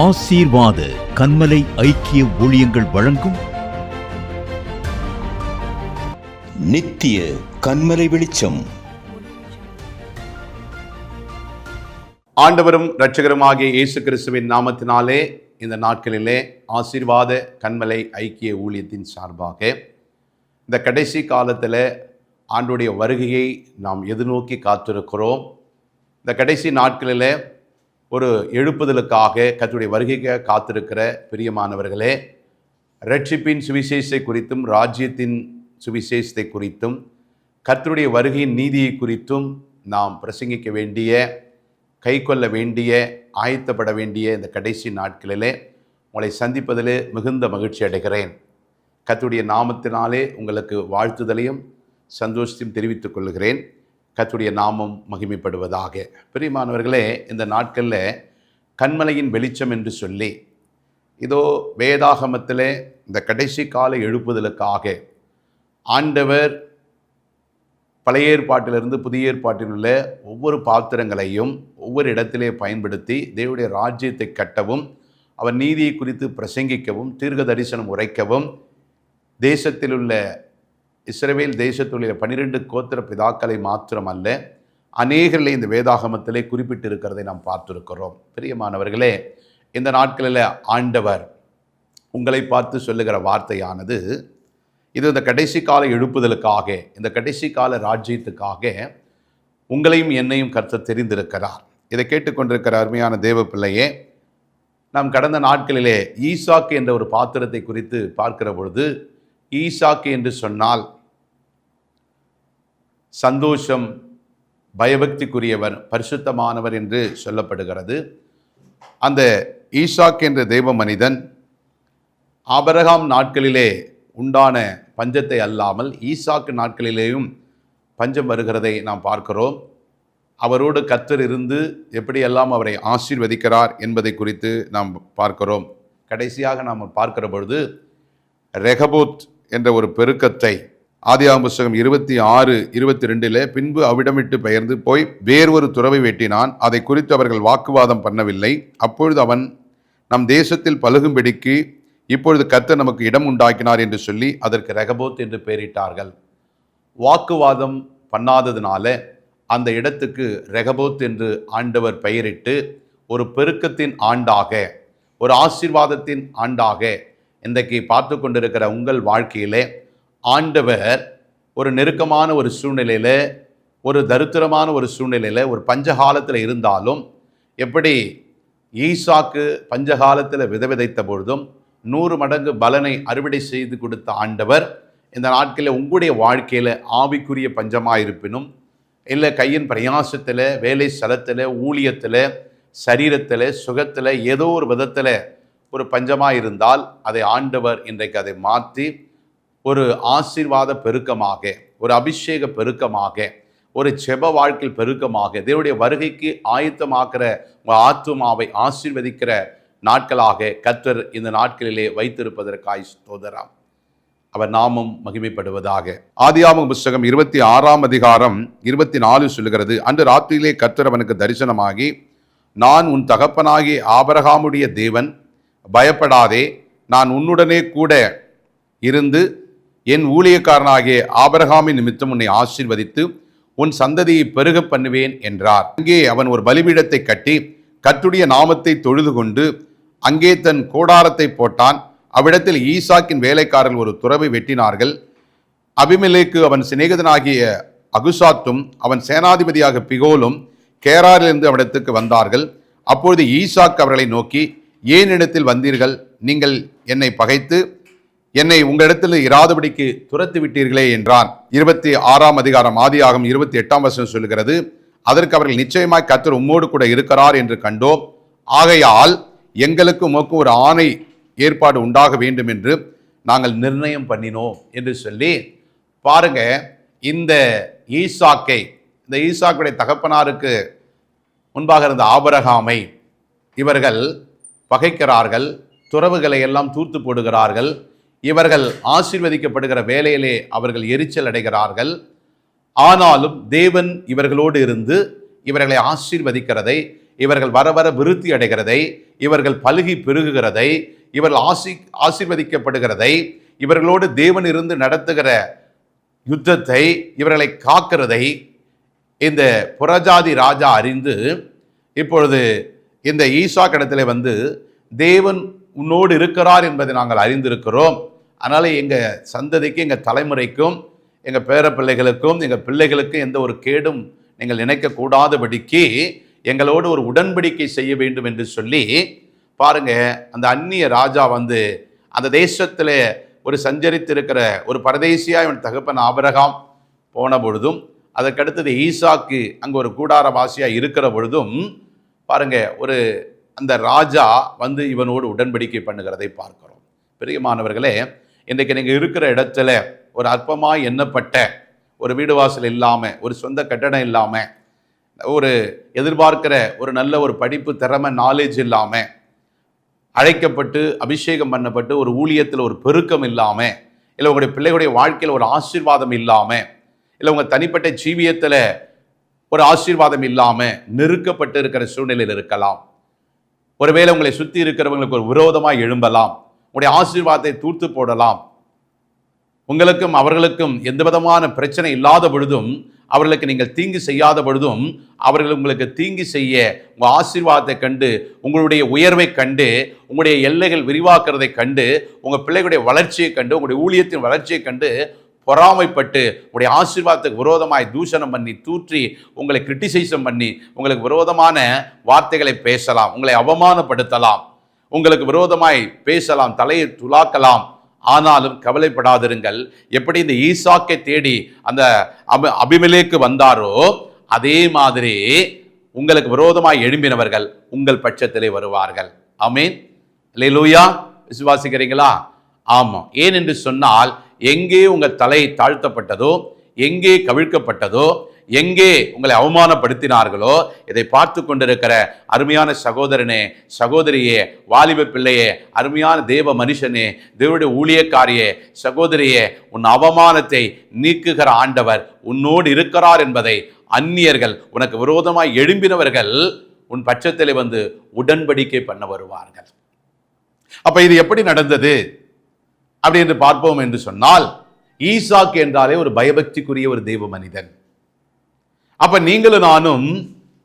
ஆசீர்வாத கன்மலை ஐக்கிய ஊழியங்கள் வழங்கும் நித்திய கன்மலை வெளிச்சம். ஆண்டவரும் இரட்சகருமாகிய இயேசு கிறிஸ்துவின் நாமத்தினாலே இந்த நாட்களிலே ஆசீர்வாத கன்மலை ஐக்கிய ஊழியத்தின் சார்பாக இந்த கடைசி காலத்தில் ஆண்டுடைய வருகையை நாம் எதிர்நோக்கி காத்திருக்கிறோம். இந்த கடைசி நாட்களில் ஒரு எழுப்புதலுக்காக கர்த்தருடைய வருகைக்காக காத்திருக்கிற பிரியமானவர்களே, இரட்சிப்பின் சுவிசேஷத்தை குறித்தும் ராஜ்யத்தின் சுவிசேஷத்தை குறித்தும் கர்த்தருடைய வருகையின் நீதியை குறித்தும் நாம் பிரசங்கிக்க வேண்டிய, கைக்கொள்ள வேண்டிய, ஆயத்தப்பட வேண்டிய இந்த கடைசி நாட்களிலே உங்களை சந்திப்பதிலே மிகுந்த மகிழ்ச்சி அடைகிறேன். கர்த்தருடைய நாமத்தினாலே உங்களுக்கு வாழ்த்துதலையும் சந்தோஷத்தையும் தெரிவித்துக் கொள்கிறேன். கர்த்தருடைய நாமம் மகிமைப்படுவதாக. பிரியமானவர்களே, இந்த நாட்களில் கன்மலையின் வெளிச்சம் என்று சொல்லி இதோ வேதாகமத்திலே இந்த கடைசி கால எழுப்புதலுக்காக ஆண்டவர் பழைய ஏற்பாட்டிலிருந்து புதிய ஏற்பாட்டில் உள்ள ஒவ்வொரு பாத்திரங்களையும் ஒவ்வொரு இடத்திலே பயன்படுத்தி தேவனுடைய ராஜ்யத்தை கட்டவும், அவர் நீதியை குறித்து பிரசங்கிக்கவும், தீர்க்க தரிசனம் உரைக்கவும், தேசத்தில் உள்ள இஸ்ரவேல் தேசத்துடைய 12 கோத்திர பிதாக்களை மாத்திரமல்ல, அநேகரிலே இந்த வேதாகமத்திலே குறிப்பிட்டிருக்கிறதை நாம் பார்த்திருக்கிறோம். பிரியமானவர்களே, இந்த நாட்களில் ஆண்டவர் உங்களை பார்த்து சொல்லுகிற வார்த்தையானது, இது இந்த கடைசி கால எழுப்புதலுக்காக, இந்த கடைசி கால ராஜ்யத்துக்காக உங்களையும் என்னையும் கர்த்தர் தெரிந்திருக்கிறார். இதை கேட்டுக்கொண்டிருக்கிற அருமையான தேவ பிள்ளையே, நாம் கடந்த நாட்களிலே ஈசாக்கு என்ற ஒரு பாத்திரத்தை குறித்து பார்க்கிற பொழுது, ஈசாக்கு என்று சொன்னால் சந்தோஷம், பயபக்திக்குரியவர், பரிசுத்தமானவர் என்று சொல்லப்படுகிறது. அந்த ஈசாக்கு என்ற தேவ மனிதன் ஆபிரகாம் நாட்களிலே உண்டான பஞ்சத்தை அல்லாமல் ஈசாக்கு நாட்களிலேயும் பஞ்சம் வருகிறதை நாம் பார்க்கிறோம். அவரோடு கர்த்தர் இருந்து எப்படியெல்லாம் அவரை ஆசீர்வதிக்கிறார் என்பதை குறித்து நாம் பார்க்கிறோம். கடைசியாக நாம் பார்க்கிற பொழுது ரெகபோத் என்ற ஒரு பெருக்கத்தை ஆதியாகம புஸ்தகம் 26:22 பின்பு அவ்விடமிட்டு பெயர்ந்து போய் வேறொரு துறவை வெட்டினான். அதை குறித்து அவர்கள் வாக்குவாதம் பண்ணவில்லை. அப்பொழுது அவன், நம் தேசத்தில் பலுகும்படிக்கு இப்பொழுது கர்த்தர் நமக்கு இடம் உண்டாக்கினார் என்று சொல்லி அதற்கு ரெகபோத் என்று பெயரிட்டார்கள். வாக்குவாதம் பண்ணாததுனால அந்த இடத்துக்கு ரெகபோத் என்று ஆண்டவர் பெயரிட்டு ஒரு பெருக்கத்தின் ஆண்டாக, ஒரு ஆசீர்வாதத்தின் ஆண்டாக இன்றைக்கு பார்த்து கொண்டிருக்கிற உங்கள் வாழ்க்கையிலே ஆண்டவர் ஒரு நெருக்கமான ஒரு சூழ்நிலையில், ஒரு தரித்திரமான ஒரு சூழ்நிலையில், ஒரு பஞ்சகாலத்தில் இருந்தாலும், எப்படி ஈசாக்கு பஞ்சகாலத்தில் விதைத்த பொழுதும் 100 மடங்கு பலனை அறுவடை செய்து கொடுத்த ஆண்டவர் இந்த நாட்களில் உங்களுடைய வாழ்க்கையில் ஆவிக்குரிய பஞ்சமாக இருப்பினும், இல்லை கையின் பிரயாசத்தில், வேலை ஸ்தலத்தில், ஊழியத்தில், சரீரத்தில், சுகத்தில், ஏதோ ஒரு விதத்தில் ஒரு பஞ்சமாக இருந்தால் அதை ஆண்டவர் இன்றைக்கு அதை மாற்றி ஒரு ஆசீர்வாத பெருக்கமாக, ஒரு அபிஷேக பெருக்கமாக, ஒரு செப வாழ்க்கையில் பெருக்கமாக, தேவனுடைய வருகைக்கு ஆயத்தமாக்கிற உங்கள் ஆத்துமாவை ஆசீர்வதிக்கிற நாட்களாக கர்த்தர் இந்த நாட்களிலே வைத்திருப்பதற்காய் ஸ்தோத்திரம். அவர் நாமம் மகிமைப்படுவதாக. ஆதியாகம புஸ்தகம் 26:24 சொல்லுகிறது, அன்று ராத்திரியிலே கர்த்தர் அவனுக்கு தரிசனமாகி, நான் உன் தகப்பனாகிய ஆபிரகாமுடைய தேவன், பயப்படாதே, நான் உன்னுடனே கூட இருந்து என் ஊழியக்காரனாகிய ஆபிரகாமின் நிமித்தம் உன்னை ஆசீர்வதித்து உன் சந்ததியை பெருக பண்ணுவேன் என்றார். அங்கே அவன் ஒரு பலிபீடத்தை கட்டி கர்த்தருடைய நாமத்தை தொழுது கொண்டு அங்கே தன் கூடாரத்தை போட்டான். அவ்விடத்தில் ஈசாக்கின் வேலைக்காரர்கள் ஒரு துறவை வெட்டினார்கள். அபிமெலேக்கு அவன் சிநேகிதனாகிய அகுசாத்தும் அவன் சேனாதிபதியாக பிகோலும் கேராரிலிருந்து அவனிடத்துக்கு வந்தார்கள். அப்பொழுது ஈசாக்கு அவர்களை நோக்கி, ஏன் இடத்தில் வந்தீர்கள்? நீங்கள் என்னை பகைத்து என்னை உங்களிடத்தில் இராதபடிக்கு துரத்து விட்டீர்களே என்றான். 26 ஆதியாகமம் 28 சொல்லுகிறது, அதற்கு அவர்கள், நிச்சயமாய் கர்த்தர் உம்மோடு கூட இருக்கிறார் என்று கண்டோம். ஆகையால் எங்களுக்கு உமக்கு ஒரு ஆணை ஏற்பாடு உண்டாக வேண்டும் என்று நாங்கள் நிர்ணயம் பண்ணினோம் என்று சொல்லி பாருங்க. இந்த ஈசாக்குடைய தகப்பனாருக்கு முன்பாக இருந்த ஆபிரகாமை இவர்கள் பகைக்கிறார்கள், துறவுகளை எல்லாம் தூர்த்து போடுகிறார்கள். இவர்கள் ஆசீர்வதிக்கப்படுகிற வேலையிலே அவர்கள் எரிச்சல் அடைகிறார்கள். ஆனாலும் தேவன் இவர்களோடு இருந்து இவர்களை ஆசீர்வதிக்கிறதை, இவர்கள் வர வர விருத்தி அடைகிறதை, இவர்கள் பலுகி பெருகுகிறதை, இவர்கள் ஆசீர்வதிக்கப்படுகிறதை, இவர்களோடு தேவன் இருந்து நடத்துகிற யுத்தத்தை, இவர்களை காக்கிறதை இந்த புறஜாதி ராஜா அறிந்து இப்பொழுது இந்த ஈசாக் இடத்துல வந்து தேவன் உன்னோடு இருக்கிறார் என்பதை நாங்கள் அறிந்திருக்கிறோம். அதனால எங்கள் சந்ததிக்கு, எங்கள் தலைமுறைக்கும், எங்கள் பேர பிள்ளைகளுக்கும், எங்கள் பிள்ளைகளுக்கும் எந்த ஒரு கேடும் நீங்கள் நினைக்கக்கூடாதபடிக்கு எங்களோடு ஒரு உடன்படிக்கை செய்ய வேண்டும் என்று சொல்லி பாருங்க, அந்த அந்நிய ராஜா வந்து அந்த தேசத்தில் ஒரு சஞ்சரித்திருக்கிற ஒரு பரதேசியா இவன் தகப்பன் ஆபிரகாம் போன பொழுதும், அதற்கடுத்தது ஈசாக்கு அங்கே ஒரு கூடாரவாசியாக இருக்கிற பொழுதும் பாருங்க, ஒரு அந்த ராஜா வந்து இவனோடு உடன்படிக்கை பண்ணுகிறதை பார்க்கிறோம். பிரியமானவர்களே, இன்றைக்கு நீங்கள் இருக்கிற இடத்துல ஒரு அற்பமாக எண்ணப்பட்ட ஒரு வீடு வாசல் இல்லாமல், ஒரு சொந்த கட்டடம் இல்லாமல், ஒரு எதிர்பார்க்கிற ஒரு நல்ல ஒரு படிப்பு திறமை நாலேஜ் இல்லாமல், அழைக்கப்பட்டு அபிஷேகம் பண்ணப்பட்டு ஒரு ஊழியத்தில் ஒரு பெருக்கம் இல்லாமல், இல்லை உங்களுடைய பிள்ளைகளுடைய வாழ்க்கையில் ஒரு ஆசீர்வாதம் இல்லாமல், இல்லை உங்கள் தனிப்பட்ட ஜீவியத்தில் ஒரு ஆசீர்வாதம் இல்லாமல் நெருக்கப்பட்டு இருக்கிற சூழ்நிலையில் இருக்கலாம். ஒருவேளை உங்களை சுற்றி இருக்கிறவங்களுக்கு ஒரு விரோதமாக எழும்பலாம். உங்களுடைய ஆசீர்வாதத்தை தூர்த்து போடலாம். உங்களுக்கும் அவர்களுக்கும் எந்த விதமான பிரச்சனை இல்லாத பொழுதும், அவர்களுக்கு நீங்கள் தீங்கு செய்யாத பொழுதும், அவர்கள் உங்களுக்கு தீங்கு செய்ய உங்கள் ஆசீர்வாதத்தை கண்டு, உங்களுடைய உயர்வை கண்டு, உங்களுடைய எல்லைகள் விரிவாக்குறதை கண்டு, உங்கள் பிள்ளைகளுடைய வளர்ச்சியை கண்டு, உங்களுடைய ஊழியத்தின் வளர்ச்சியை கண்டு பொறாமைப்பட்டு உங்களுடைய ஆசீர்வாதத்துக்கு விரோதமாய் தூஷணம் பண்ணி, தூற்றி, உங்களை கிரிட்டிசைசம் பண்ணி, உங்களுக்கு விரோதமான வார்த்தைகளை பேசலாம், உங்களை அவமானப்படுத்தலாம், உங்களுக்கு விரோதமாய் பேசலாம், தலையை துலாக்கலாம். ஆனாலும் கவலைப்படாதிருங்கள். எப்படி இந்த ஈசாக்கை தேடி அந்த அபிமெலேக்கு வந்தாரோ, அதே மாதிரி உங்களுக்கு விரோதமாய் எழும்பினவர்கள் உங்கள் பட்சத்திலே வருவார்கள். ஆமென். அல்லேலூயா. விசுவாசிக்கிறீங்களா? ஆமாம். ஏன் என்று சொன்னால், எங்கே உங்கள் தலை தாழ்த்தப்பட்டதோ, எங்கே கவிழ்க்கப்பட்டதோ, எங்கே உங்களை அவமானப்படுத்தினார்களோ, இதை பார்த்து கொண்டிருக்கிற அருமையான சகோதரனே, சகோதரியே, வாலிப பிள்ளையே, அருமையான தேவ மனுஷனே, தேவனுடைய ஊழியக்காரியே, சகோதரியே, உன் அவமானத்தை நீக்குகிற ஆண்டவர் உன்னோடு இருக்கிறார் என்பதை அந்நியர்கள், உனக்கு விரோதமாய் எழும்பினவர்கள் உன் பட்சத்திலே வந்து உடன்படிக்கை பண்ண வருவார்கள். அப்ப இது எப்படி நடந்தது அப்படி என்று பார்ப்போம் என்று சொன்னால், ஈசாக்கு என்றாலே ஒரு பயபக்திக்குரிய ஒரு தேவ மனிதன். அப்ப நீங்களும் நானும்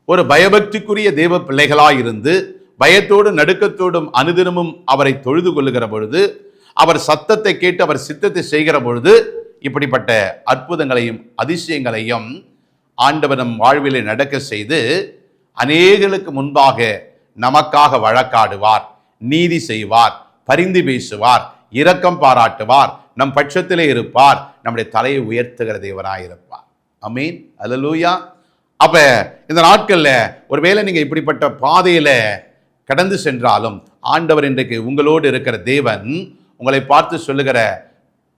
ஒரு பயபக்திக்குரிய தேவ பிள்ளைகளாய் இருந்து, பயத்தோடு நடுக்கத்தோடும் அனுதினமும் அவரை தொழுது கொள்ளுகிற பொழுது, அவர் சத்தத்தை கேட்டு அவர் சித்தத்தை செய்கிற பொழுது, இப்படிப்பட்ட அற்புதங்களையும் அதிசயங்களையும் ஆண்டவர் நம் வாழ்விலே நடக்க செய்து, அநேகளுக்கு முன்பாக நமக்காக வழக்காடுவார், நீதி செய்வார், பரிந்து பேசுவார், இரக்கம் பாராட்டுவார், நம் பட்சத்திலே இருப்பார், நம்முடைய தலையை உயர்த்துகிற தேவனாயிருப்பார். ஆமென். அல்லேலூயா. அப்ப இந்த நாட்கள்ல ஒருவேளை நீங்க இப்படிப்பட்ட பாதையில கடந்து சென்றாலும், ஆண்டவர் இன்றைக்கு உங்களோடு இருக்கிற தேவன் உங்களை பார்த்து சொல்லுகிற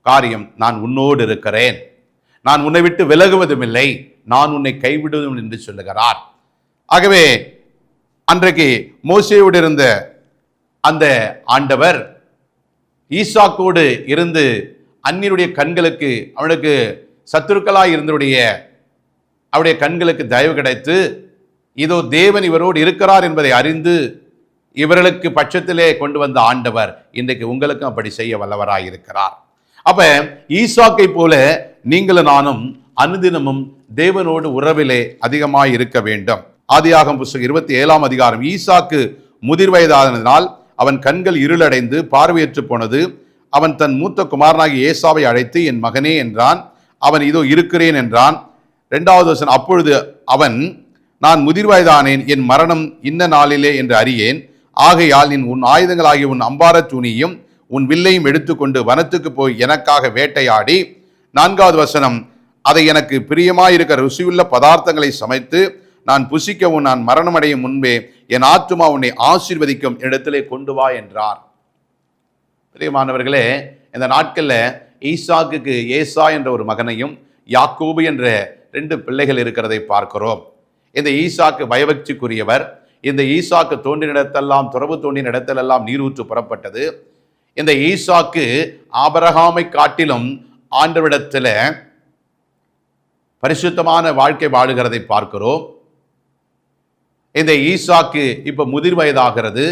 காரியம், நான் உன்னோடு இருக்கிறேன், நான் உன்னை விட்டு விலகுவதும் இல்லை, நான் உன்னை கைவிடுவதும் என்று சொல்லுகிறார். ஆகவே அன்றைக்கு மோசேயோடு இருந்த அந்த ஆண்டவர் ஈசாக்கோடு இருந்து அந்நியருடைய கண்களுக்கு, அவனுக்கு சத்துருக்களாய் இருந்தவுடைய அவருடைய கண்களுக்கு தயவு கிடைத்து, இதோ தேவன் இவரோடு இருக்கிறார் என்பதை அறிந்து இவர்களுக்கு பட்சத்திலே கொண்டு வந்த ஆண்டவர் இன்றைக்கு உங்களுக்கும் அப்படி செய்ய வல்லவராய் இருக்கிறார். அப்ப ஈசாக்கை போல நீங்களும் நானும் அனுதினமும் தேவனோடு உறவிலே அதிகமாய் இருக்க வேண்டும். ஆதியாகமம் புத்தகம் 27ஆம் அதிகாரம். ஈசாக்கு முதிர் வயதானதினால் அவன் கண்கள் இருளடைந்து பார்வையற்று போனது. அவன் தன் மூத்த குமாரனாகி ஏசாவை அழைத்து, என் மகனே என்றான். அவன் இதோ இருக்கிறேன் என்றான். 2வது வசனம், அப்பொழுது அவன், நான் முதிர் வயதானேன், என் மரணம் இன்ன நாளிலே என்று அறியேன். ஆகையால் நீ உன் ஆயுதங்களாகிய உன் அம்பார தூணியும் உன் வில்லையும் எடுத்துக்கொண்டு வனத்துக்கு போய் எனக்காக வேட்டையாடி, 4வது வசனம், அதை எனக்கு பிரியமாயிருக்கிற ருசியுள்ள பதார்த்தங்களை சமைத்து நான் புசிக்கவும் நான் மரணமடையும் முன்பே என் ஆத்துமா உன்னை ஆசீர்வதிக்கும் இடத்திலே கொண்டு வா என்றார். பிரியமானவர்களே, இந்த நாட்களில் ஈசாக்குக்கு ஏசா என்ற ஒரு மகனையும் யாக்கோபு என்ற 2 பிள்ளைகள் இருக்கிறதை பார்க்கிறோம். இந்த ஈசாக்கு பயபக்திக்குரியவர். இந்த ஈசாக்கு தோன்றின இடத்தெல்லாம், துறவு தோன்றின இடத்திலெல்லாம் நீரூற்று புறப்பட்டது. இந்த ஈசாக்கு ஆபிரகாமை காட்டிலும் ஆண்டவரிடத்தில் பரிசுத்தமான வாழ்க்கை வாழுகிறதை பார்க்கிறோம். இந்த ஈசாக்கு இப்ப முதிர் வயதாகிறது.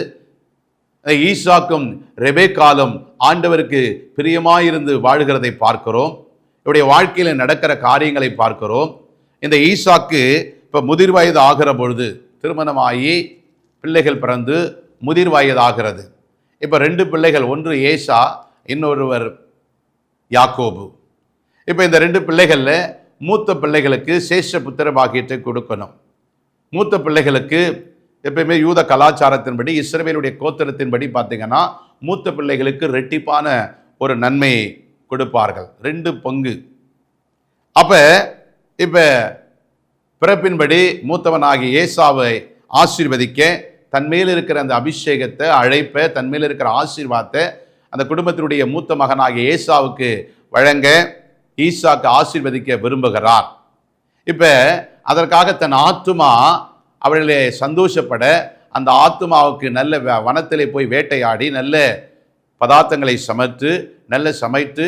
ஈசாக்கும் ரெபேக்காலும் ஆண்டவருக்கு பிரியமாயிருந்து வாழ்கிறதை பார்க்கிறோம். இவருடைய வாழ்க்கையில் நடக்கிற காரியங்களை பார்க்கிறோம். இந்த ஈசாக்கு இப்போ முதிர் வயது ஆகிற பொழுது திருமணமாகி பிள்ளைகள் பிறந்து முதிர் வயது ஆகிறது. இப்போ 2 பிள்ளைகள், ஒன்று ஏசா, இன்னொருவர் யாக்கோபு. இப்போ இந்த 2 பிள்ளைகளில் மூத்த பிள்ளைகளுக்கு சேஷ புத்திர பாக்கியத்தை கொடுக்கணும். மூத்த பிள்ளைகளுக்கு எப்பயுமே யூத கலாச்சாரத்தின்படி, இஸ்ரவேலுடைய கோத்திரத்தின்படி பார்த்தீங்கன்னா மூத்த பிள்ளைகளுக்கு ரெட்டிப்பான ஒரு நன்மையை கொடுப்பார்கள், 2 பங்கு. அப்போ இப்போ பிறப்பின்படி மூத்தவனாகிய ஏசாவை ஆசீர்வதிக்க தன்மேல் இருக்கிற அந்த அபிஷேகத்தை, அழைப்பை, தன்மேல் இருக்கிற ஆசீர்வாதத்தை அந்த குடும்பத்தினுடைய மூத்த மகனாகிய ஏசாவுக்கு வழங்க ஈசாக்கு ஆசீர்வதிக்க விரும்புகிறார். இப்போ அதற்காக தன் ஆத்துமா அவர்களே சந்தோஷப்பட அந்த ஆத்துமாவுக்கு நல்ல வனத்திலே போய் வேட்டையாடி நல்ல பதார்த்தங்களை சமைத்து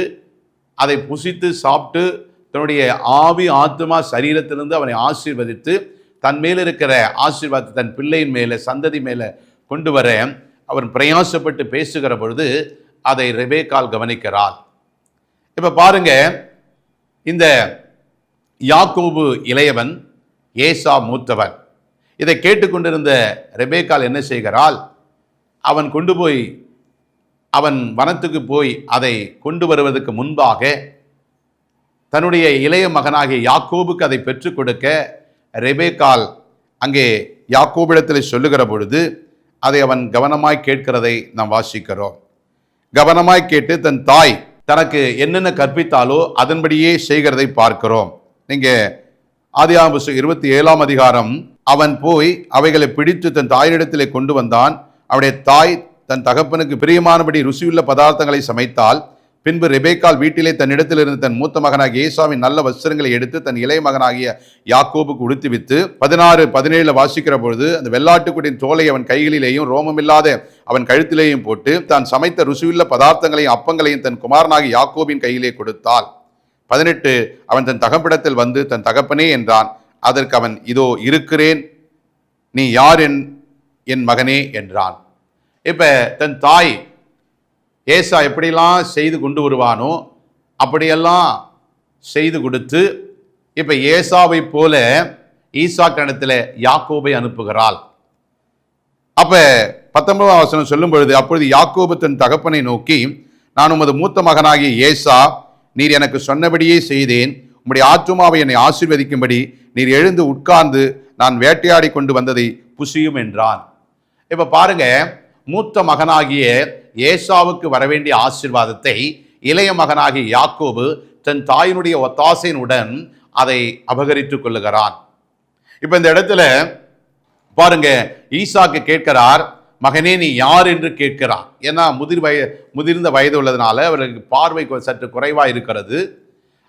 அதை புசித்து சாப்பிட்டு தன்னுடைய ஆவி ஆத்துமா சரீரத்திலிருந்து அவனை ஆசீர்வதித்து தன் மேல் இருக்கிற ஆசீர்வாதத்தை தன் பிள்ளையின் மேலே, சந்ததி மேலே கொண்டு வர அவன் பிரயாசப்பட்டு பேசுகிற பொழுது அதை ரெபேக்காள் கவனிக்கிறாள். இப்போ பாருங்க, இந்த யாக்கோபு இளையவன், ஏசா மூத்தவன். இதை கேட்டுக்கொண்டிருந்த ரெபேக்காள் என்ன செய்கிறாள்? அவன் வனத்துக்கு போய் அதை கொண்டு வருவதற்கு முன்பாக தன்னுடைய இளைய மகனாகிய யாக்கோபுக்கு அதை பெற்றுக் கொடுக்க ரெபேக்காள் அங்கே யாக்கோபிடத்தில் சொல்லுகிற பொழுது அதை அவன் கவனமாய் கேட்கிறதை நாம் வாசிக்கிறோம். கவனமாய் கேட்டு தன் தாய் தனக்கு என்னென்ன கற்பித்தாலோ அதன்படியே செய்கிறதை பார்க்கிறோம். நீங்க ஆதியாகமம் புத்தகம் 27ஆம் அதிகாரம், அவன் போய் அவைகளை பிடித்து தன் தாயினிடத்திலே கொண்டு வந்தான். அவனுடைய தாய் தன் தகப்பனுக்கு பிரியமானபடி ருசியுள்ள பதார்த்தங்களை சமைத்தாள். பின்பு ரெபேக்காள் வீட்டிலே தன்னிடத்தில் இருந்து தன் மூத்த மகனாகிய ஏசாவின் நல்ல வஸ்திரங்களை எடுத்து தன் இளைய மகனாகிய யாக்கோபுக்கு உடுத்திவித்து 16-17 வாசிக்கிற பொழுது அந்த வெள்ளாட்டுக்குட்டின் தோலை அவன் கைகளிலேயும் ரோமமில்லாத அவன் கழுத்திலேயும் போட்டு தான் சமைத்த ருசியுள்ள பதார்த்தங்களையும் அப்பங்களையும் தன் குமாரனாகிய யாக்கோபின் கையிலே கொடுத்தாள். 18 அவன் தன் தகப்பனிடத்தில் வந்து தன் தகப்பனே என்றான். அதற்கு அவன், இதோ இருக்கிறேன், நீ யார் என் மகனே என்றான். இப்ப தன் தாய் ஏசா எப்படியெல்லாம் செய்து கொண்டு வருவானோ அப்படியெல்லாம் செய்து கொடுத்து இப்ப ஏசாவை போல ஈசா கணத்தில் யாக்கோபை அனுப்புகிறாள். அப்ப 19ஆம் வசனம் சொல்லும் பொழுது, அப்பொழுது யாக்கோபு தன் தகப்பனை நோக்கி, நான் உமது மூத்த மகனாகிய ஏசா, நீர் எனக்கு சொன்னபடியே செய்தேன். உம்முடைய ஆத்துமாவை என்னை ஆசீர்வதிக்கும்படி நீர் எழுந்து உட்கார்ந்து நான் வேட்டையாடி கொண்டு வந்ததை புசியும் என்றான். இப்ப பாருங்க, மூத்த மகனாகிய ஏசாவுக்கு வரவேண்டிய ஆசீர்வாதத்தை இளைய மகனாகிய யாக்கோபு தன் தாயினுடைய ஒத்தாசையினுடன் அதை அபகரித்துக் கொள்ளுகிறான். இப்ப இந்த இடத்துல பாருங்க, ஈசாக்கு கேட்கிறார், மகனே நீ யார் என்று கேட்கிறார். ஏன்னா முதிர்ந்த வயது உள்ளதுனால அவருக்கு பார்வை சற்று குறைவா இருக்கிறது.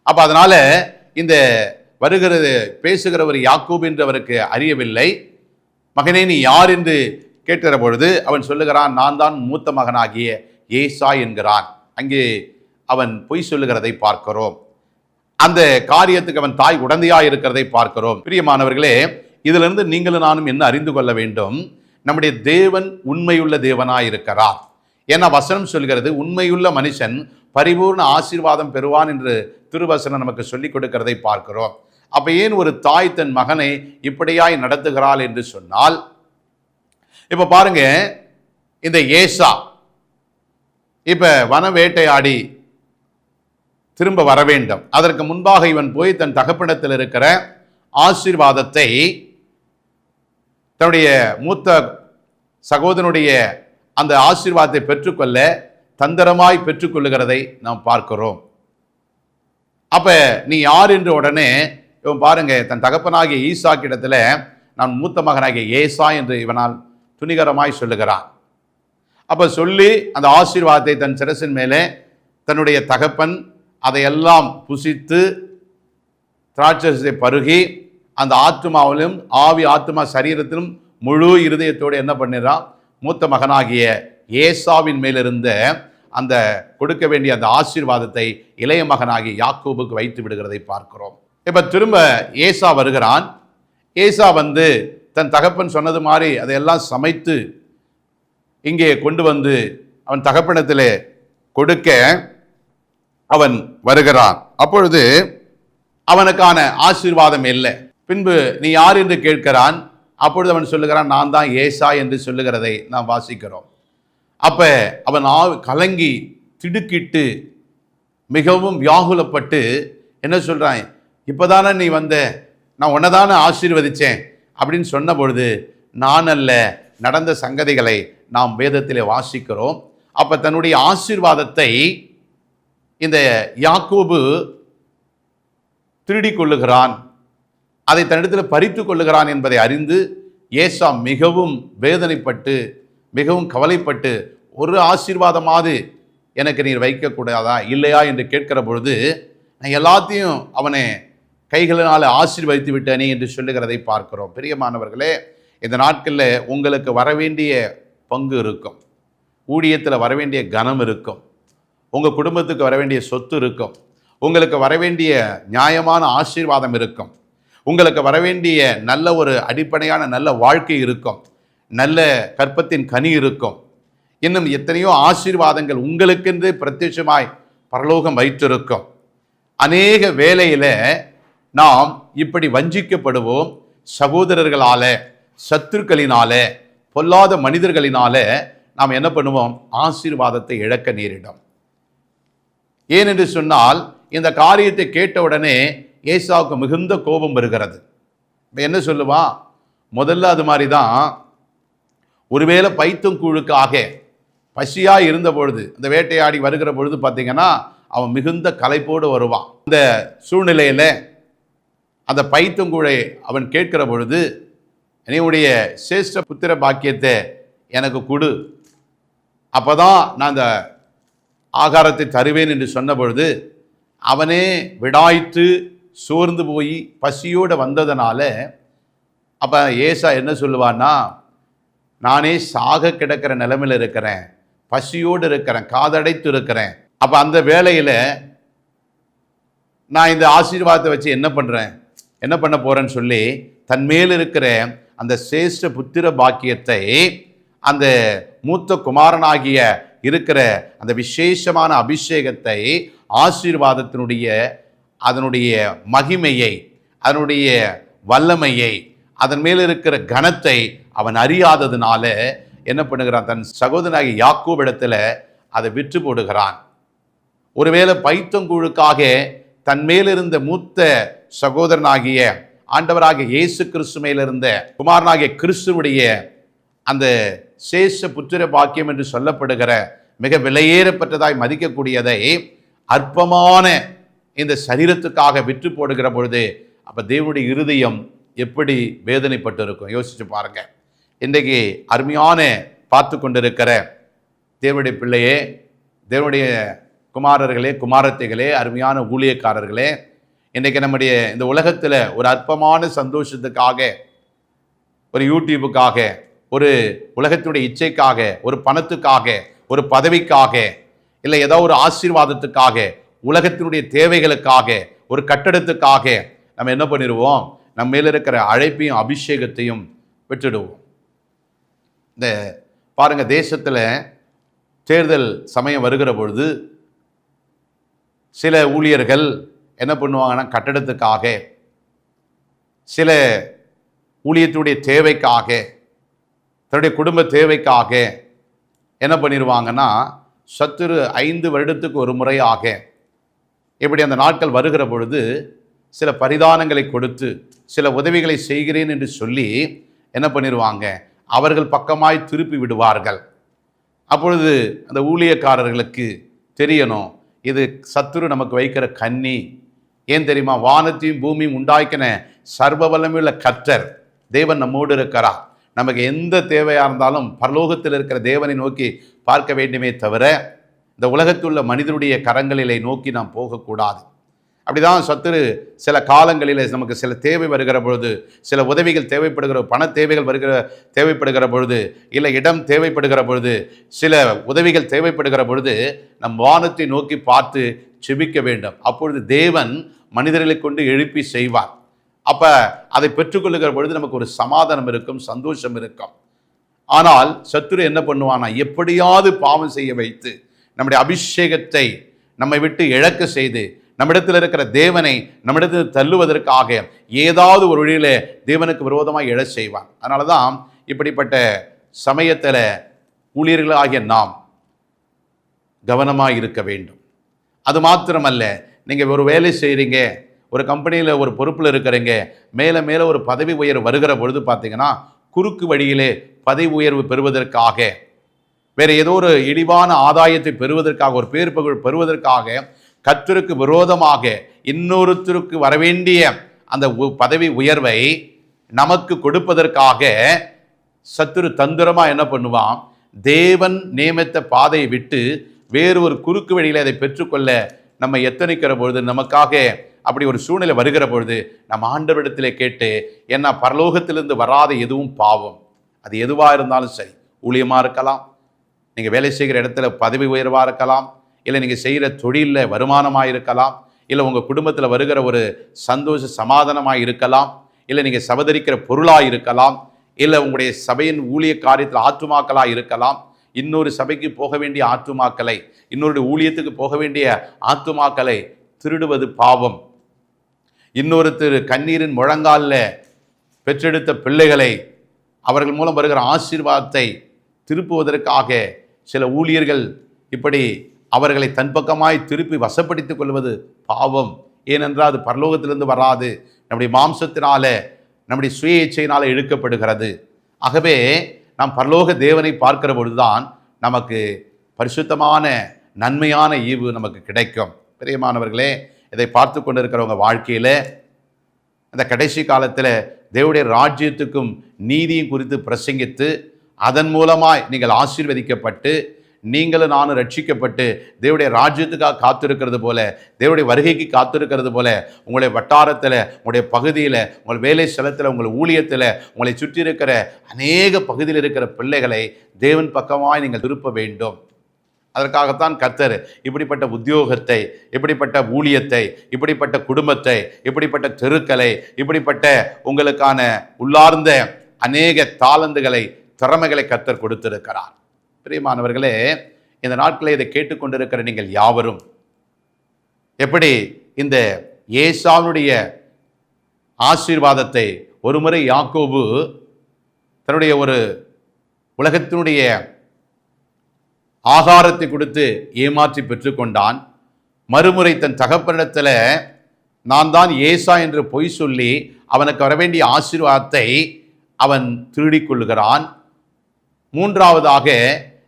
அப்ப அதனால இந்த வருகிறது பேசுகிறவர் யாக்கோபு என்று அவருக்கு அறியவில்லை. மகனே நீ யார் என்று கேட்கிற பொழுது அவன் சொல்லுகிறான், நான் தான் மூத்த மகனாகிய ஏசா என்கிறான். அங்கே அவன் பொய் சொல்லுகிறதை பார்க்கிறோம். அந்த காரியத்துக்கு அவன் தாய் உடந்தையாக இருக்கிறதை பார்க்கிறோம். பிரியமானவர்களே, இதிலிருந்து நீங்களும் நானும் என்ன அறிந்து கொள்ள வேண்டும்? நம்முடைய தேவன் உண்மையுள்ள தேவனாய் இருக்கிறார். ஏன்னா வசனம் சொல்கிறது, உண்மையுள்ள மனுஷன் பரிபூர்ண ஆசீர்வாதம் பெறுவான் என்று திருவசனம் நமக்கு சொல்லிக் கொடுக்கிறதை பார்க்கிறோம். அப்ப ஏன் ஒரு தாய் தன் மகனை இப்படியாய் நடத்துகிறாள் என்று சொன்னால், இப்ப பாருங்க, இந்த ஏசா இப்ப வன வேட்டையாடி திரும்ப வர வேண்டும். அதற்கு முன்பாக இவன் போய் தன் தகப்பனிடத்தில் இருக்கிற ஆசீர்வாதத்தை தன்னுடைய மூத்த சகோதரனுடைய அந்த ஆசீர்வாதத்தை பெற்றுக்கொள்ள தந்திரமாய் பெற்றுக்கொள்ளுகிறதை நாம் பார்க்கிறோம். அப்ப நீ யார் என்று உடனே இவன் பாருங்க, தன் தகப்பனாகிய ஈசாக்கிடத்துல நான் மூத்த மகனாகிய ஏசா என்று இவனால் துணிகரமாய் சொல்லுகிறான். அப்ப சொல்லி அந்த ஆசீர்வாதத்தை தன் சிரசின் மேலே தன்னுடைய தகப்பன் அதையெல்லாம் புசித்து திராட்சை பருகி அந்த ஆத்மாவிலும் ஆவி ஆத்மா சரீரத்திலும் முழு இருதயத்தோடு என்ன பண்ணிறான், மூத்த மகனாகிய ஏசாவின் மேலிருந்த அந்த கொடுக்க வேண்டிய அந்த ஆசீர்வாதத்தை இளைய மகனாகிய யாக்கோபுக்கு வைத்து விடுகிறதை பார்க்கிறோம். இப்ப திரும்ப ஏசா வருகிறான். ஏசா வந்து தன் தகப்பன் சொன்னது மாதிரி அதையெல்லாம் சமைத்து இங்கே கொண்டு வந்து அவன் தகப்பனத்திலே கொடுக்க அவன் வருகிறான். அப்பொழுது அவனுக்கான ஆசீர்வாதம் இல்லை. பின்பு நீ யார் என்று கேட்கிறான். அப்பொழுது அவன் சொல்லுகிறான், நான் தான் ஏசா என்று சொல்லுகிறதை நாம் வாசிக்கிறோம். அப்ப அவன் கலங்கி திடுக்கிட்டு மிகவும் வியாகுலப்பட்டு என்ன சொல்றான், இப்பதானே நீ வந்த, நான் உன்னதானே ஆசீர்வதிச்சேன் அப்படின்னு சொன்ன பொழுது, நான் அல்ல, நடந்த சங்கதிகளை நாம் வேதத்திலே வாசிக்கிறோம். அப்ப தன்னுடைய ஆசீர்வாதத்தை இந்த யாக்கோபு திருடி கொள்ளுகிறான், அதை தன்னிடத்தில் பறித்து கொள்ளுகிறான் என்பதை அறிந்து ஏசா மிகவும் வேதனைப்பட்டு மிகவும் கவலைப்பட்டு, ஒரு ஆசீர்வாதமாவது எனக்கு நீர் வைக்கக்கூடாதா இல்லையா என்று கேட்கிற பொழுது, நான் எல்லாத்தையும் அவனை கைகளினால் ஆசீர்வதித்து விட்டேனே என்று சொல்லுகிறதை பார்க்கிறோம். பிரியமானவர்களே, இந்த நாட்களில் உங்களுக்கு வரவேண்டிய பங்கு இருக்கும், ஊழியத்தில் வரவேண்டிய கனம் இருக்கும், உங்கள் குடும்பத்துக்கு வரவேண்டிய சொத்து இருக்கும், உங்களுக்கு வரவேண்டிய நியாயமான ஆசீர்வாதம் இருக்கும், உங்களுக்கு வரவேண்டிய நல்ல ஒரு அடிப்படையான நல்ல வாழ்க்கை இருக்கும், நல்ல கற்பத்தின் கனி இருக்கும், இன்னும் எத்தனையோ ஆசீர்வாதங்கள் உங்களுக்கென்று பிரத்யட்சமாய் பரலோகம் வைத்திருக்கும். அநேக வேளையில் நாம் இப்படி வஞ்சிக்கப்படுவோம். சகோதரர்களால, சத்துருக்களினால, பொல்லாத மனிதர்களினால நாம் என்ன பண்ணுவோம், ஆசீர்வாதத்தை இழக்க நேரிடும். ஏனென்று சொன்னால், இந்த காரியத்தை கேட்டவுடனே ஏசாவுக்கு மிகுந்த கோபம் வருகிறது. என்ன சொல்லுவான், முதல்ல அது மாதிரி தான், ஒருவேளை பைத்தும் கூழுக்காக பசியாக இருந்த பொழுது, இந்த வேட்டையாடி வருகிற பொழுது பார்த்தீங்கன்னா அவன் மிகுந்த களைப்போடு வருவான். இந்த சூழ்நிலையில் அந்த பைத்தங்கூழை அவன் கேட்கிற பொழுது, என்னுடைய சேஷ்ட புத்திர பாக்கியத்தை எனக்கு கொடு, அப்போதான் நான் அந்த ஆகாரத்தை தருவேன் என்று சொன்ன பொழுது, அவனே விடாய்த்து சோர்ந்து போய் பசியோடு வந்ததுனால, அப்போ ஏசா என்ன சொல்லுவான்னா, நானே சாக கிடக்கிற நிலைமையில் இருக்கிறேன், பசியோடு இருக்கிறேன், காதடைத்து இருக்கிறேன். அப்போ அந்த வேளையில் நான் இந்த ஆசீர்வாதத்தை வச்சு என்ன பண்ண போகிறேன்னு சொல்லி தன் மேல் இருக்கிற அந்த சேஷ்ட புத்திர பாக்கியத்தை, அந்த மூத்த குமாரனாகிய இருக்கிற அந்த விசேஷமான அபிஷேகத்தை, ஆசீர்வாதத்தினுடைய அதனுடைய மகிமையை, அதனுடைய வல்லமையை, அதன் மேல் இருக்கிற கனத்தை அவன் அறியாததுனால என்ன பண்ணுகிறான், தன் சகோதரனாகிய யாக்கோபிடத்தில் அதை விற்று போடுகிறான். ஒருவேளை பைத்தங்குழுக்காக தன் மேலிருந்த மூத்த சகோதரனாகிய ஆண்டவராகிய இயேசு கிறிஸ்து மேலிருந்த குமாரனாகிய கிறிஸ்துவுடைய அந்த சேஷ புத்திர பாக்கியம் என்று சொல்லப்படுகிற மிக விலையேறப்பட்டதாய் மதிக்கக்கூடியதை அற்பமான இந்த சரீரத்துக்காக விற்று போடுகிற பொழுது, அப்போ தேவனுடைய இருதயம் எப்படி வேதனைப்பட்டு இருக்கும் யோசிச்சு பாருங்க. இன்றைக்கு அருமையான பார்த்து கொண்டிருக்கிற தேவனுடைய பிள்ளையே, தேவனுடைய குமாரர்களே, குமாரத்தைகளே, அருமையான ஊழியக்காரர்களே, இன்றைக்கு நம்முடைய இந்த உலகத்தில் ஒரு அற்பமான சந்தோஷத்துக்காக, ஒரு யூடியூபுக்காக, ஒரு உலகத்துடைய இச்சைக்காக, ஒரு பணத்துக்காக, ஒரு பதவிக்காக, இல்லை ஏதோ ஒரு ஆசீர்வாதத்துக்காக, உலகத்தினுடைய தேவைகளுக்காக, ஒரு கட்டடத்துக்காக நம்ம என்ன பண்ணிடுவோம், நம்ம மேல இருக்கிற அழைப்பையும் அபிஷேகத்தையும் விட்டுடுவோம். இந்த பாருங்க, தேசத்தில் தேர்தல் சமயம் வருகிற பொழுது சில ஊழியர்கள் என்ன பண்ணுவாங்கன்னா, கட்டடத்துக்காக, சில ஊழியத்துடைய தேவைக்காக, தன்னுடைய குடும்ப தேவைக்காக என்ன பண்ணிடுவாங்கன்னா, சத்துரு 5 வருடத்துக்கு ஒரு முறையாக இப்படி அந்த நாட்கள் வருகிற பொழுது சில பரிதானங்களை கொடுத்து, சில உதவிகளை செய்கிறேன் என்று சொல்லி என்ன பண்ணிடுவாங்க, அவர்கள் பக்கமாய் திருப்பி விடுவார்கள். அப்பொழுது அந்த ஊழியக்காரர்களுக்கு தெரியணும், இது சத்துரு நமக்கு வைக்கிற கண்ணி. ஏன் தெரியுமா, வானத்தையும் பூமியும் உண்டாக்கின சர்வ வல்லமையுள்ள கர்த்தர் தேவன் நம்மோடு இருக்கிறார். நமக்கு எந்த தேவையாக இருந்தாலும் பரலோகத்தில் இருக்கிற தேவனை நோக்கி பார்க்க வேண்டுமே தவிர இந்த உலகத்துள்ள மனிதனுடைய கரங்களிலே நோக்கி நாம் போகக்கூடாது. அப்படிதான் சத்துரு சில காலங்களில் நமக்கு சில தேவை வருகிற பொழுது, சில உதவிகள் தேவைப்படுகிற, பண தேவைகள் தேவைப்படுகிற பொழுது, இல்லை இடம் தேவைப்படுகிற பொழுது, சில உதவிகள் தேவைப்படுகிற பொழுது நம் வானத்தை நோக்கி பார்த்து செபிக்க வேண்டும். அப்பொழுது தேவன் மனிதர்களை கொண்டு எழுப்பி செய்வார். அப்போ அதை பெற்றுக்கொள்ளுகிற பொழுது நமக்கு ஒரு சமாதானம் இருக்கும், சந்தோஷம் இருக்கும். ஆனால் சத்துரு என்ன பண்ணுவானா, எப்படியாவது பாவம் செய்ய வைத்து நம்முடைய அபிஷேகத்தை நம்மை விட்டு இழக்க செய்து நம்மிடத்தில் இருக்கிற தேவனை நம்மிடத்தில் தள்ளுவதற்காக ஏதாவது ஒரு வழியில தேவனுக்கு விரோதமாக எழ செய்வான். அதனால தான் இப்படிப்பட்ட சமயத்தில் ஊழியர்களாகிய நாம் கவனமாக இருக்க வேண்டும். அது மாத்திரமல்ல, நீங்கள் ஒரு வேலை செய்கிறீங்க, ஒரு கம்பெனியில் ஒரு பொறுப்பில் இருக்கிறீங்க, மேலே மேலே ஒரு பதவி உயர்வு வருகிற பொழுது பார்த்தீங்கன்னா குறுக்கு வழியிலே பதவி உயர்வு பெறுவதற்காக, வேறு ஏதோ ஒரு இழிவான ஆதாயத்தை பெறுவதற்காக, ஒரு பேர் புகழ் பெறுவதற்காக கர்த்தருக்கு விரோதமாக இன்னொருத்தருக்கு வரவேண்டிய அந்த பதவி உயர்வை நமக்கு கொடுப்பதற்காக சத்துரு தந்திரமாக என்ன பண்ணுவான், தேவன் நியமித்த பாதையை விட்டு வேறு ஒரு குறுக்கு வழியில் அதை பெற்றுக்கொள்ள நம்ம எத்தனிக்கிற பொழுது, நமக்காக அப்படி ஒரு சூழ்நிலை வருகிற பொழுது நம்ம ஆண்டவரிடத்திலே கேட்டு, ஏன்னா பரலோகத்திலிருந்து வராத எதுவும் பாவம். அது எதுவாக இருந்தாலும் சரி, ஊழியமாக இருக்கலாம், நீங்கள் வேலை செய்கிற இடத்துல பதவி உயர்வாக இருக்கலாம், இல்லை நீங்கள் செய்கிற தொழிலில் வருமானமாக இருக்கலாம், இல்லை உங்கள் குடும்பத்தில் வருகிற ஒரு சந்தோஷ சமாதானமாக இருக்கலாம், இல்லை நீங்கள் சவதரிக்கிற பொருளாக இருக்கலாம், இல்லை உங்களுடைய சபையின் ஊழிய காரியத்தில் ஆத்துமாக்களாக இருக்கலாம். இன்னொரு சபைக்கு போக வேண்டிய ஆத்துமாக்களை, இன்னொரு ஊழியத்துக்கு போக வேண்டிய ஆத்துமாக்களை திருடுவது பாவம். இன்னொருத்தர் கண்ணீரின் முழங்காலில் பெற்றெடுத்த பிள்ளைகளை, அவர்கள் மூலம் வருகிற ஆசீர்வாதத்தை திருப்புவதற்காக சில ஊழியர்கள் இப்படி அவர்களை தன் பக்கமாய் திருப்பி வசப்படுத்திக் கொள்வது பாவம். ஏனென்றால் அது பரலோகத்திலிருந்து வராது, நம்முடைய மாம்சத்தினால, நம்முடைய சுய இச்சையினால் இழுக்கப்படுகிறது. ஆகவே நாம் பரலோக தேவனை பார்க்கிற பொழுதுதான் நமக்கு பரிசுத்தமான நன்மையான ஈவு நமக்கு கிடைக்கும். பிரியமானவர்களே, இதை பார்த்து கொண்டு இருக்கிறவங்க வாழ்க்கையில் இந்த கடைசி காலத்தில் தேவனுடைய ராஜ்யத்துக்கும் நீதியும் குறித்து பிரசங்கித்து அதன் மூலமாய் நீங்கள் ஆசீர்வதிக்கப்பட்டு நீங்களும் நானும் ரட்சிக்கப்பட்டு தேவனுடைய ராஜ்யத்துக்காக காத்திருக்கிறது போல, தேவனுடைய வருகைக்கு காத்திருக்கிறது போல, உங்களுடைய வட்டாரத்தில், உங்களுடைய பகுதியில், உங்கள் வேலை ஸ்தலத்தில், உங்கள் ஊழியத்தில், உங்களை சுற்றி இருக்கிற அநேக பகுதியில் இருக்கிற பிள்ளைகளை தேவன் பக்கமாய் நீங்கள் திருப்ப வேண்டும். அதற்காகத்தான் கர்த்தர் இப்படிப்பட்ட உத்தியோகத்தை, இப்படிப்பட்ட ஊழியத்தை, இப்படிப்பட்ட குடும்பத்தை, இப்படிப்பட்ட தெருக்களை, இப்படிப்பட்ட உங்களுக்கான உள்ளார்ந்த அநேக தாளந்துகளை, திறமைகளை கர்த்தர் கொடுத்திருக்கிறார். பிரியமானவர்களே, இந்த நாட்களை இதை கேட்டுக்கொண்டிருக்கிற நீங்கள் யாவரும் எப்படி இந்த ஏசாவுடைய ஆசீர்வாதத்தை ஒருமுறை யாக்கோபு தன்னுடைய ஒரு உலகத்தினுடைய ஆகாரத்தை கொடுத்து ஏமாற்றி பெற்றுக்கொண்டான். மறுமுறை தன் தகப்பனிடத்தில் நான் தான் ஏசா என்று பொய் சொல்லி அவனுக்கு வர வேண்டிய ஆசீர்வாதத்தை அவன் திருடிக்கொள்கிறான். மூன்றாவதாக,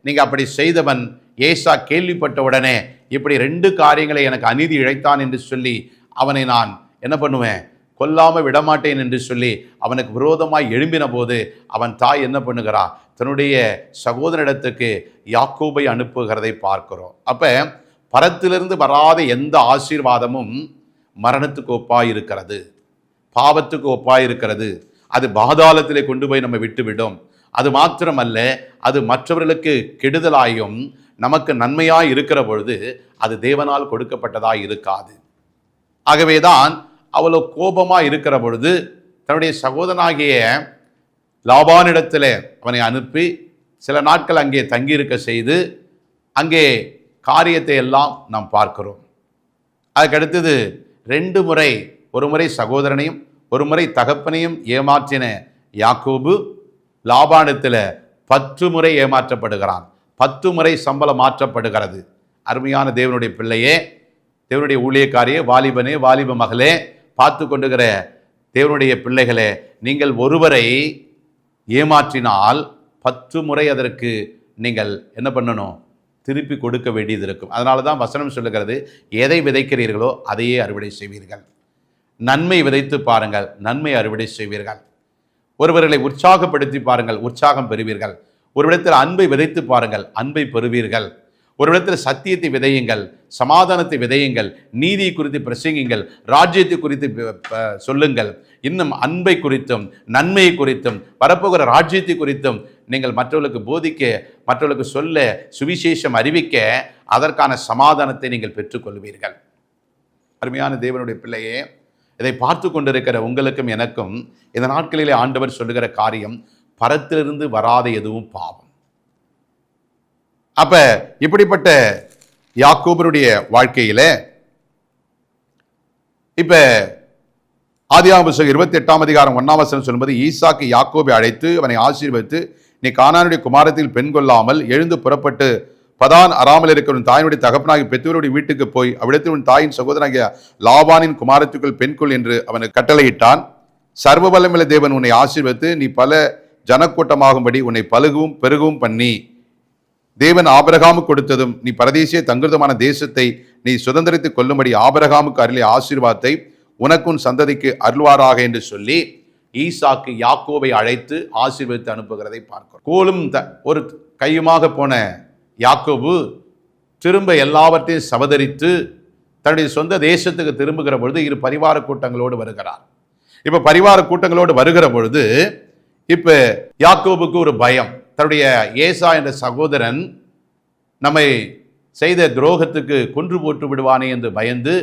நீங்கள் அப்படி செய்தவன் ஏசா கேள்விப்பட்ட உடனே இப்படி 2 காரியங்களை எனக்கு அநீதி இழைத்தான் என்று சொல்லி அவனை நான் என்ன பண்ணுவேன், கொல்லாமல் விடமாட்டேன் என்று சொல்லி அவனுக்கு விரோதமாய் எழும்பின போது அவன் தாய் என்ன பண்ணுகிறா, தன்னுடைய சகோதரனிடத்துக்கு யாக்கோபை அனுப்புகிறதை பார்க்கிறோம். அப்போ பரத்திலிருந்து வராத எந்த ஆசீர்வாதமும் மரணத்துக்கு ஒப்பாய் இருக்கிறது, பாவத்துக்கு ஒப்பாய் இருக்கிறது. அது பாதாளத்திலே கொண்டு போய் நம்ம விட்டுவிடும். அது மாத்திரமல்ல, அது மற்றவர்களுக்கு கெடுதலாயும் நமக்கு நன்மையாய் இருக்கிற பொழுது அது தேவனால் கொடுக்கப்பட்டதாய் இருக்காது. ஆகவேதான் அவ்வளோ கோபமாக இருக்கிற பொழுது தன்னுடைய சகோதரனாகிய லாபானிடத்தில் அவனை அனுப்பி சில நாட்கள் அங்கே தங்கியிருக்க செய்து அங்கே காரியத்தை எல்லாம் நாம் பார்க்கிறோம். அதுக்கடுத்தது 2 முறை, ஒரு முறை சகோதரனையும் ஒரு முறை தகப்பனையும் ஏமாற்றின யாக்கோபு லாபானிடத்தில் 10 முறை ஏமாற்றப்படுகிறான். 10 முறை சம்பளம் மாற்றப்படுகிறது. அருமையான தேவனுடைய பிள்ளையே, தேவனுடைய ஊழியக்காரியே, வாலிபனே, வாலிப மகளே, பார்த்து கொண்டுகிற தேவனுடைய பிள்ளைகளே, நீங்கள் ஒருவரை ஏமாற்றினால் 10 முறை அதற்கு நீங்கள் என்ன பண்ணணும், திருப்பி கொடுக்க வேண்டியது இருக்கும். அதனால தான் வசனம் சொல்லுகிறது, எதை விதைக்கிறீர்களோ அதையே அறுவடை செய்வீர்கள். நன்மை விதைத்து பாருங்கள், நன்மை அறுவடை செய்வீர்கள். ஒருவர்களை உற்சாகப்படுத்தி பாருங்கள், உற்சாகம் பெறுவீர்கள். ஒரு இடத்தில் அன்பை விதைத்து பாருங்கள், அன்பை பெறுவீர்கள். ஒரு இடத்தில் சத்தியத்தை விதையுங்கள், சமாதானத்தை விதையுங்கள், நீதியை குறித்து பிரசங்கிங்கள், ராஜ்யத்தை குறித்து சொல்லுங்கள். இன்னும் அன்பை குறித்தும் நன்மையை குறித்தும் வரப்போகிற ராஜ்யத்தை குறித்தும் நீங்கள் மற்றவர்களுக்கு போதிக்க, மற்றவர்களுக்கு சொல்ல, சுவிசேஷம் அறிவிக்க, அதற்கான சமாதானத்தை நீங்கள் பெற்றுக்கொள்வீர்கள். அருமையான தேவனுடைய பிள்ளையே, இதை பார்த்து கொண்டிருக்கிற உங்களுக்கும் எனக்கும் இந்த நாட்களிலே ஆண்டவர் சொல்லுகிற காரியம், பரத்திலிருந்து வராத எதுவும் பாவம். அப்ப இப்படிப்பட்ட யாக்கோபருடைய வாழ்க்கையில இப்ப ஆதியாகமம் புத்தகம் 28ஆம் அதிகாரம் 1ஆம் வசனம் சொல்லும்போது, ஈசாக்கு யாக்கோபை அழைத்து அவனை ஆசீர்வதித்து, நீ கானானுடைய குமாரத்தில் பெண் கொள்ளாமல் எழுந்து புறப்பட்டு பதான் அராமல் இருக்கிற உன் தாயினுடைய தகப்பனாகி பெத்தூருடைய வீட்டுக்கு போய் அவ்விடத்தில் உன் தாயின் சகோதரனாகிய லாபானின் குமாரத்துக்குள் பெண் கொள் என்று அவனுக்கு கட்டளையிட்டான். சர்வ வல்லமையுள்ள தேவன் உன்னை ஆசீர்வதித்து நீ பல ஜனக்கூட்டமாகும்படி உன்னை பலுகவும் பெருகவும் பண்ணி, தேவன் ஆபிரகாமுக்கு கொடுத்ததும் நீ பரதேசிய தங்குதமான தேசத்தை நீ சுதந்திரித்துக் கொள்ளும்படி ஆபிரகாமுக்கு அருளிய ஆசீர்வாதத்தை உனக்கும் சந்ததிக்கு அருள்வாராக என்று சொல்லி ஈசாக்கு யாக்கோபை அழைத்து ஆசீர்வதித்து அனுப்புகிறதை பார்க்கிறோம். கோலும் ஒரு கையுமாக போன யாக்கோபு திரும்ப எல்லாவற்றையும் சவதரித்து தன்னுடைய சொந்த தேசத்துக்கு திரும்புகிற பொழுது இரு பரிவார கூட்டங்களோடு வருகிறார். இப்ப பரிவார கூட்டங்களோடு வருகிற பொழுது இப்ப யாக்கோபுக்கு ஒரு பயம். தன்னுடைய ஏசா என்ற சகோதரன் நம்மை செய்த துரோகத்துக்கு கொன்று போட்டு விடுவானே என்று பயந்து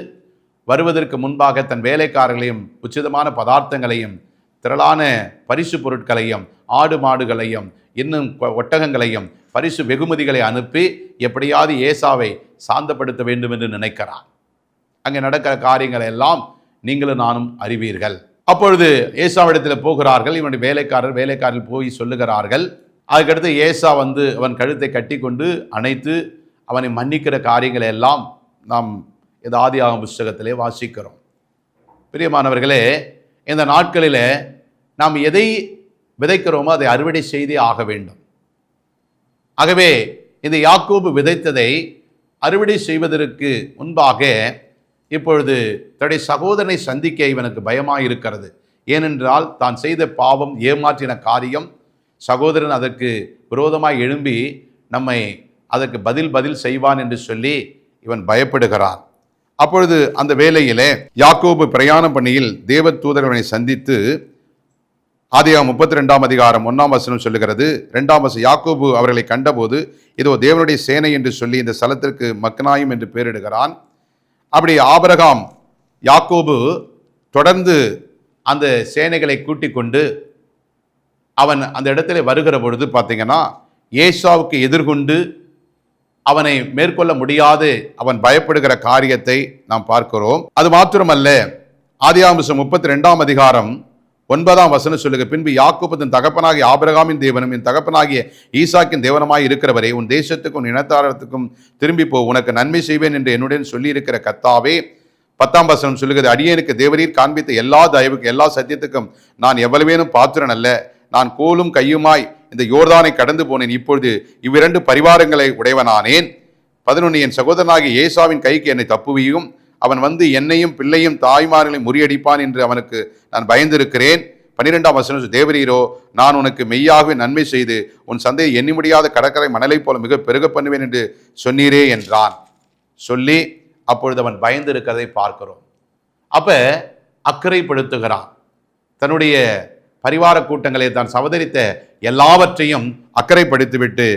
வருவதற்கு முன்பாக தன் வேலைக்காரர்களையும் உச்சிதமான பதார்த்தங்களையும் திரளான பரிசு பொருட்களையும் ஆடு மாடுகளையும் இன்னும் ஒட்டகங்களையும் பரிசு வெகுமதிகளை அனுப்பி எப்படியாவது ஏசாவை சாந்தப்படுத்த வேண்டும் என்று நினைக்கிறான். அங்கே நடக்கிற காரியங்களை எல்லாம் நீங்களும் நானும் அறிவீர்கள். அப்பொழுது ஏசாவிடத்தில் போகிறார்கள். இவனுடைய வேலைக்காரர்கள் போய் சொல்லுகிறார்கள். அதுக்கடுத்து ஏசா வந்து அவன் கழுத்தை கட்டி கொண்டு அணைத்து அவனை மன்னிக்கிற காரியங்களை எல்லாம் நாம் இந்த ஆதியாகம புஸ்தகத்திலே வாசிக்கிறோம். பிரியமானவர்களே, இந்த நாட்களில் நாம் எதை விதைக்கிறோமோ அதை அறுவடை செய்தே ஆக வேண்டும். ஆகவே இந்த யாக்கோபு விதைத்ததை அறுவடை செய்வதற்கு முன்பாக இப்பொழுது தன்னுடைய சகோதரனை சந்திக்க இவனுக்கு பயமாக இருக்கிறது. ஏனென்றால் தான் செய்த பாவம், ஏமாற்றின காரியம், சகோதரன் அதற்கு விரோதமாய் எழும்பி நம்மை அதற்கு பதில் செய்வான் என்று சொல்லி இவன் பயப்படுகிறான். அப்பொழுது அந்த வேளையிலே யாக்கோபு பிரயாணம் பண்ணியில் தேவ தூதர்களை சந்தித்து, ஆதியாகமம் 32ஆம் அதிகாரம் 1ஆம் வசனம் சொல்லுகிறது. 2ஆம் வசனம், யாக்கோபு அவர்களை கண்டபோது இதோ தேவனுடைய சேனை என்று சொல்லி இந்த ஸ்தலத்திற்கு மக்னாயும் என்று பெயரிடுகிறான். அப்படி ஆபிரகாம் யாக்கோபு தொடர்ந்து அந்த சேனைகளை கூட்டிக் கொண்டு அவன் அந்த இடத்துல வருகிற பொழுது பார்த்தீங்கன்னா, ஏசாவுக்கு எதிர்கொண்டு அவனை மேற்கொள்ள முடியாது அவன் பயப்படுகிற காரியத்தை நாம் பார்க்கிறோம். அது மாத்திரமல்ல, ஆதியாகமம் 32ஆம் அதிகாரம் 9ஆம் வசனம் சொல்லுங்க, பின்பு யாக்கோபு தன் தகப்பனாகிய ஆபிரகாமின் தேவனும் என் தகப்பனாகிய ஈசாக்கின் தேவனமாய் இருக்கிறவரே, உன் தேசத்துக்கும் இனத்தாரத்துக்கும் திரும்பி போ, உனக்கு நன்மை செய்வேன் என்று என்னுடன் சொல்லி இருக்கிற கர்த்தாவே. 10ஆம் வசனம் சொல்லுகிறது, அடியேனுக்கு தேவரீர் காண்பித்த எல்லா தயவுக்கும் எல்லா சத்தியத்துக்கும் நான் எவ்வளவேனும் பாத்திரன் அல்ல. நான் கோலும் கையுமாய் இந்த யோர்தானை கடந்து போனேன். இப்பொழுது இவ்விரண்டு பரிவாரங்களை உடையவனானேன். 11, என் சகோதரனாகிய ஏசாவின் கைக்கு என்னை தப்புவியும், அவன் வந்து என்னையும் பிள்ளையும் தாய்மார்களை முறியடிப்பான் என்று அவனுக்கு நான் பயந்திருக்கிறேன். 12ஆம் வசனம், தேவரீரோ நான் உனக்கு மெய்யாகவே நன்மை செய்து உன் சந்தையை எண்ணி முடியாத கடற்கரை மணலை போல மிக பெருக பண்ணுவேன் என்று சொன்னீரே என்றான். சொல்லி அப்பொழுது அவன் பயந்திருக்கிறதை பார்க்கிறோம். அப்ப அக்கறைப்படுத்துகிறான். தன்னுடைய பரிவார கூட்டங்களை தான் சவதரித்த எல்லாவற்றையும் அக்கறைப்படுத்திவிட்டு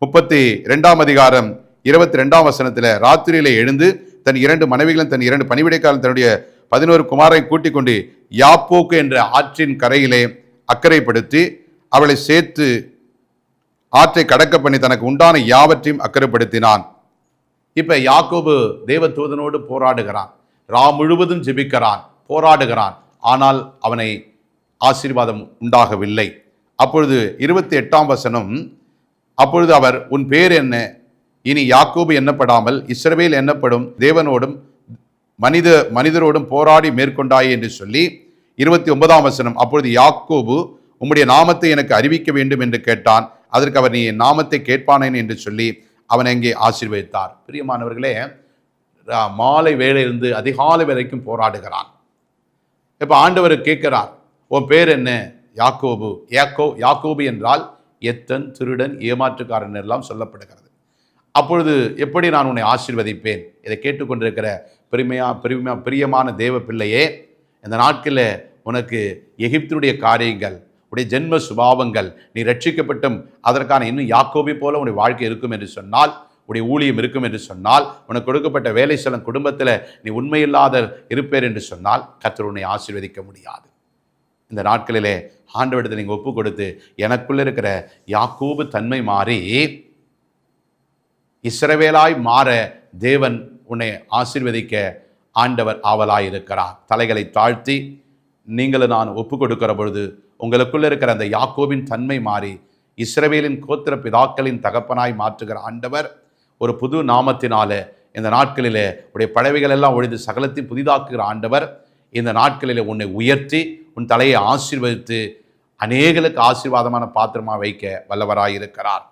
32ஆம் அதிகாரம் 22ஆம் வசனத்தில், ராத்திரியிலே எழுந்து தன் 2 மனைவிகளும் தன் 2 பணிவிடைக்காரன் தன்னுடைய 11 குமாரை கூட்டிக் கொண்டு யாப்போக்கு என்ற ஆற்றின் கரையிலே அக்கறைப்படுத்தி அவளை சேர்த்து ஆற்றை கடக்க பண்ணி தனக்கு உண்டான யாவற்றையும் அக்கறைப்படுத்தினான். இப்ப யாக்கோபு தேவதூதனோடு போராடுகிறான். ரா முழுவதும் ஜெபிக்கிறான், போராடுகிறான். ஆனால் அவனை ஆசீர்வாதம் உண்டாகவில்லை. அப்பொழுது 28ஆம் வசனம், அப்பொழுது அவர், உன் பேர் என்ன? இனி யாக்கோபு எண்ணப்படாமல் இஸ்ரவேல் எண்ணப்படும், தேவனோடும் மனிதரோடும் போராடி மேற்கொண்டாயே என்று சொல்லி 29ஆம் வசனம், அப்பொழுது யாக்கோபு உம்முடைய நாமத்தை எனக்கு அறிவிக்க வேண்டும் என்று கேட்டான். அதற்கு அவர், நீ என் நாமத்தை கேட்பானேன் என்று சொல்லி அவனை அங்கே ஆசீர்வதித்தார். பிரியமானவர்களே, மாலை வேளையிலிருந்து அதிகாலை வரைக்கும் போராடுகிறான். இப்ப ஆண்டவர் கேட்கிறார், உன் பேர் என்ன? யாக்கோபு. யாக்கோபு என்றால் எத்தன், திருடன், ஏமாற்றுக்காரன் எல்லாம் சொல்லப்படுகிறது. அப்பொழுது எப்படி நான் உன்னை ஆசீர்வதிப்பேன்? இதை கேட்டுக்கொண்டிருக்கிற பிரியமான தேவ பிள்ளையே, இந்த நாட்களில் உனக்கு எகிப்தினுடைய காரியங்கள், உடைய ஜென்ம சுபாவங்கள், நீ ரட்சிக்கப்பட்டும் அதற்கான இன்னும் யாக்கோபை போல உன்னுடைய வாழ்க்கை இருக்கும் என்று சொன்னால், உடைய ஊழியம் இருக்கும் என்று சொன்னால், உனக்கு கொடுக்கப்பட்ட வேலை செல்லும் குடும்பத்தில் நீ உண்மையில்லாத இருப்பேர் என்று சொன்னால், கர்த்தர் உன்னை ஆசீர்வதிக்க முடியாது. இந்த நாட்களிலே ஆண்டவரிடத்தில் நீங்கள் ஒப்பு கொடுத்து, எனக்குள்ள இருக்கிற யாக்கோபு தன்மை மாறி இஸ்ரவேலாய் மாற தேவன் உன்னை ஆசீர்வதிக்க ஆண்டவர் ஆவலாய் இருக்கிறார். தலைகளை தாழ்த்தி நீங்களும் நான் ஒப்பு கொடுக்கிற பொழுது உங்களுக்குள்ள இருக்கிற அந்த யாக்கோபின் தன்மை மாறி இஸ்ரவேலின் கோத்திர பிதாக்களின் தகப்பனாய் மாற்றுகிற ஆண்டவர் ஒரு புது நாமத்தினால இந்த நாட்களிலே உடைய பழவைகள் எல்லாம் ஒழிந்து சகலத்தையும் புதிதாக்குகிற ஆண்டவர் இந்த நாட்களிலே உன்னை உயர்த்தி உன் தலையை ஆசீர்வதித்து அநேகளுக்கு ஆசீர்வாதமான பாத்திரமாக வைக்க வல்லவராயிருக்கிறார்.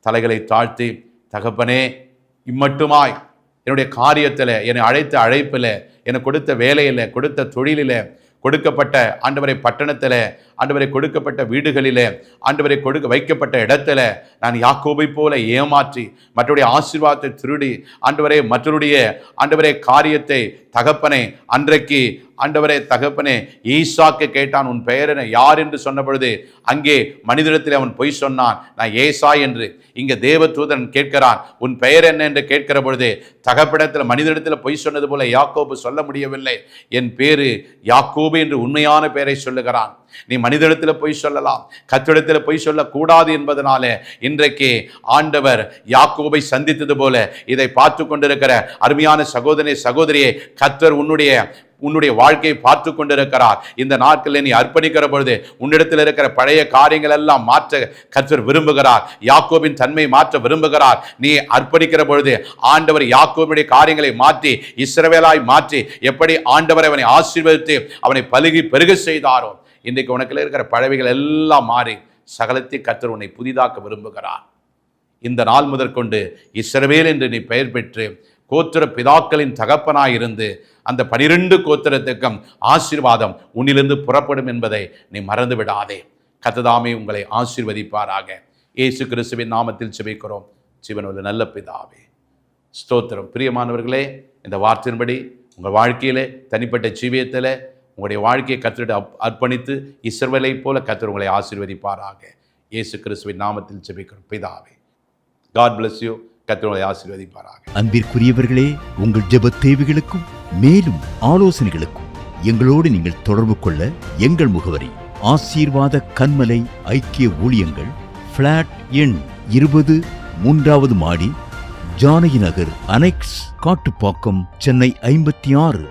தலைகளை தாழ்த்தி, தகப்பனே, இம்மட்டுமாய் என்னுடைய காரியத்தில், என்னை அழைத்த அழைப்பில், எனக்கு கொடுத்த வேலையில், கொடுத்த தொழிலில், கொடுக்கப்பட்ட ஆண்டவரை பட்டணத்தில், ஆண்டவரை கொடுக்கப்பட்ட வீடுகளில், ஆண்டவரை வைக்கப்பட்ட இடத்துல நான் யாக்கோபை போல ஏமாற்றி மற்றவருடைய ஆசீர்வாதத்தை திருடி ஆண்டவரே மற்றவருடைய ஆண்டவரே காரியத்தை தகப்பனே அன்றைக்கு ஆண்டவரே தகப்பனே ஈசாக்கு கேட்டான், உன் பெயர் என்ன, யார் என்று சொன்ன பொழுது அங்கே மனிதனிடத்தில் அவன் பொய் சொன்னான், நான் ஏசா என்று. இங்கே தேவதூதன் கேட்கிறான், உன் பெயர் என்ன என்று கேட்கிற பொழுது தகப்பனிடத்தில் மனிதனிடத்தில் பொய் சொன்னது போல யாக்கோபு சொல்ல முடியவில்லை. என் பேரு யாக்கோபு என்று உண்மையான பெயரை சொல்லுகிறான். நீ மனிதனிடத்தில் பொய் சொல்லலாம், கர்த்தரிடத்தில் பொய் சொல்லக்கூடாது என்பதனால இன்றைக்கு ஆண்டவர் யாக்கோபை சந்தித்தது போல இதை பார்த்து கொண்டிருக்கிற அருமையான சகோதரனே சகோதரியே, கர்த்தர் உன்னுடைய வாழ்க்கையை பார்த்து கொண்டிருக்கிறார். இந்த நாட்களில் நீ அர்ப்பணிக்கிற பொழுது உன்னிடத்தில் இருக்கிற பழைய காரியங்கள் எல்லாம் மாற்ற கர்த்தர் விரும்புகிறார். யாக்கோபின் தன்மை மாற்ற விரும்புகிறார். நீ அர்ப்பணிக்கிற பொழுது ஆண்டவர் யாக்கோபினுடைய காரியங்களை மாற்றி இஸ்ரவேலாய் மாற்றி எப்படி ஆண்டவர் அவனை ஆசீர்வதித்து அவனை பலுகி பெருக செய்தாரோ, இன்றைக்கு உனக்குள்ள இருக்கிற பழவைகள் எல்லாம் மாறி சகலத்தை கர்த்தர் உன்னை புதிதாக்க விரும்புகிறார். இந்த நாள் முதற்கொண்டு இஸ்ரவேல் என்று நீ பெயர் பெற்று கோத்திர பிதாக்களின் தகப்பனாயிருந்து அந்த 12 கோத்திரத்துக்கும் ஆசீர்வாதம் உன்னிலிருந்து புறப்படும் என்பதை நீ மறந்து விடாதே. கர்த்தர் உங்களை ஆசீர்வதிப்பாராக. இயேசு கிறிஸ்துவின் நாமத்தில் ஜெபிக்கிறோம் ஜீவனுள்ள நல்ல பிதாவே, ஸ்தோத்திரம். பிரியமானவர்களே, இந்த வார்த்தையின்படி உங்கள் வாழ்க்கையிலே தனிப்பட்ட ஜீவியத்தில் உங்களுடைய வாழ்க்கையை கர்த்தரிடம் அர்ப்பணித்து இஸ்ரவேலை போல கர்த்தர் உங்களை ஆசீர்வதிப்பாராக. இயேசு கிறிஸ்துவின் நாமத்தில் ஜெபிக்கிறோம் பிதாவே. God bless you. கர்த்தர் உங்களை ஆசீர்வதிப்பாராக. அன்பிற்குரியவர்களே, உங்கள் ஜெப தேவைகளுக்கும் மேலும் ஆலோசனைகளுக்கும் எங்களோடு நீங்கள் தொடர்பு கொள்ள எங்கள் முகவரி ஆசீர்வாத கன்மலை ஐக்கிய ஊழியங்கள், பிளாட் எண் 20, 3வது மாடி, ஜானகி நகர், அனெக்ஸ், காட்டுப்பாக்கம், சென்னை 56.